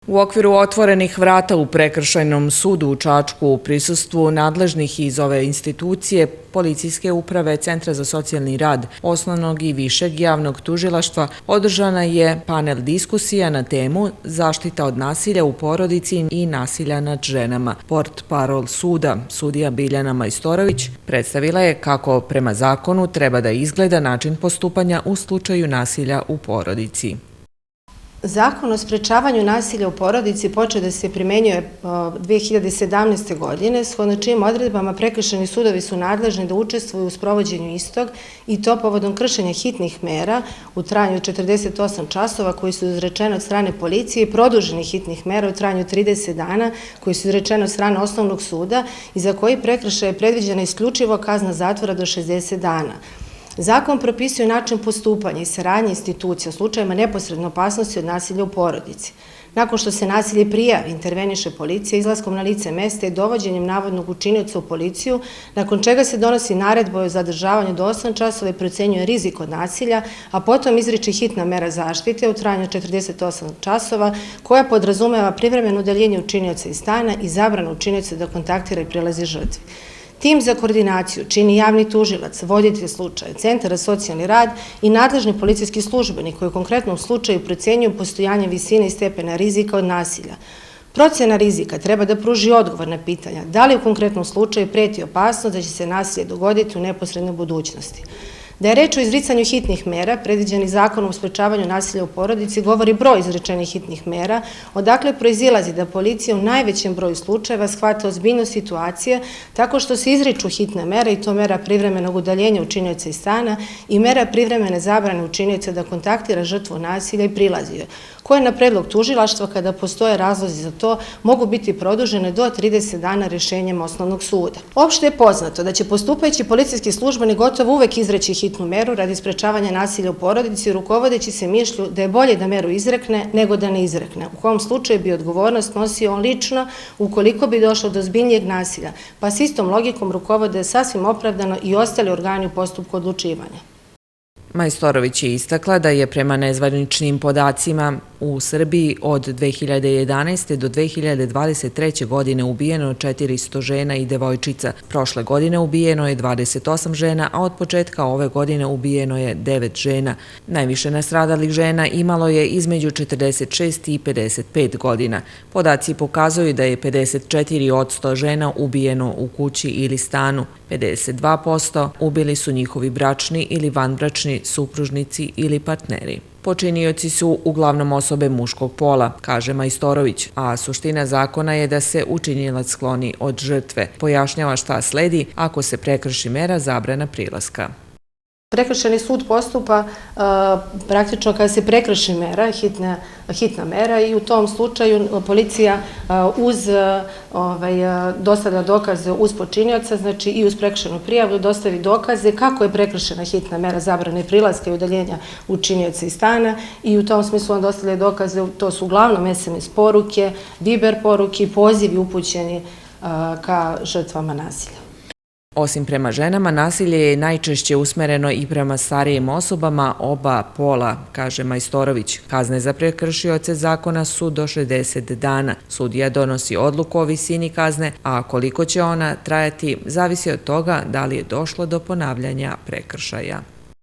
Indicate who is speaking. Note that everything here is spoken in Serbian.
Speaker 1: U okviru otvorenih vrata u Prekršajnom sudu u Čačku u prisustvu nadležnih iz ove institucije, policijske uprave, Centra za socijalni rad, osnovnog i višeg javnog tužilaštva, održana je panel diskusija na temu zaštita od nasilja u porodici i nasilja nad ženama. Portparol suda, sudija Biljana Majstorović, predstavila je kako prema zakonu treba da izgleda način postupanja u slučaju nasilja u porodici.
Speaker 2: Zakon o sprečavanju nasilja u porodici počeo da se primenjuje 2017. godine, shodno čijim odredbama prekršajni sudovi su nadležni da učestvuju u sprovođenju istog i to povodom kršenja hitnih mera u trajanju 48 časova koji su izrečene od strane policije i produženih hitnih mera u trajanju 30 dana koji su izrečene od strane osnovnog suda i za koji prekršaj je predviđena isključivo kazna zatvora do 60 dana. Zakon propisuje način postupanja i saradnje institucija u slučajima neposredne opasnosti od nasilja u porodici. Nakon što se nasilje prijavi, interveniše policija izlaskom na lice mesta i dovođenjem navodnog učinioca u policiju, nakon čega se donosi naredba o zadržavanju do 8 časova i procenjuje rizik od nasilja, a potom izriče hitna mera zaštite u trajanju 48 časova, koja podrazumeva privremeno udaljenje učinioca iz stana i zabranu učinioca da kontaktira i prilazi žrtvi. Tim za koordinaciju čini javni tužilac, voditelj slučaja, Centar za socijalni rad i nadležni policijski službenik koji u konkretnom slučaju procenjuju postojanje visine i stepena rizika od nasilja. Procena rizika treba da pruži odgovor na pitanja da li u konkretnom slučaju preti opasnost da će se nasilje dogoditi u neposrednoj budućnosti. Da je reč o izricanju hitnih mera, predviđeni Zakonom o sprečavanju nasilja u porodici, govori broj izrečenih hitnih mera, odakle proizilazi da policija u najvećem broju slučajeva shvata ozbiljnost situacije tako što se izriču hitne mere i to mera privremenog udaljenja učinioca iz stana i mera privremene zabrane učinioca da kontaktira žrtvu nasilja i prilazi joj, koje na predlog tužilaštva, kada postoje razlozi za to, mogu biti produžene do 30 dana rešenjem osnovnog suda. Opšte je poznato da će postupajući policijski službenik gotovo uvek izreći hitnu meru radi sprečavanja nasilja u porodici, rukovodeći se mišlju da je bolje da meru izrekne nego da ne izrekne. U kom slučaju bi odgovornost nosio on lično ukoliko bi došlo do ozbiljnijeg nasilja, pa s istom logikom rukovode sasvim opravdano i ostali organi u postupku odlučivanja.
Speaker 1: Majstorović je istakla da je prema nezvaničnim podacima u Srbiji od 2011. do 2023. godine ubijeno 400 žena i devojčica. Prošle godine ubijeno je 28 žena, a od početka ove godine ubijeno je 9 žena. Najviše nastradalih žena imalo je između 46 i 55 godina. Podaci pokazuju da je 54% žena ubijeno u kući ili stanu. 52% ubili su njihovi bračni ili vanbračni supružnici ili partneri. Počinioci su uglavnom osobe muškog pola, kaže Majstorović, a suština zakona je da se učinilac skloni od žrtve. Pojašnjava šta sledi ako se prekrši mera zabrana prilaska.
Speaker 2: Prekršajni sud postupa praktično kada se prekrši mera, hitna mera i u tom slučaju policija dostavlja dokaze uz počinioca, znači i uz prekršajnu prijavu dostavi dokaze kako je prekršena hitna mera zabrane prilaska i udaljenja učinioca iz stana i u tom smislu on dostavlja dokaze, to su uglavnom SMS poruke, Viber poruke i pozivi upućeni ka žrtvama nasilja.
Speaker 1: Osim prema ženama, nasilje je najčešće usmereno i prema starijim osobama oba pola, kaže Majstorović. Kazne za prekršioce zakona su do 60 dana. Sudija donosi odluku o visini kazne, a koliko će ona trajati zavisi od toga da li je došlo do ponavljanja prekršaja.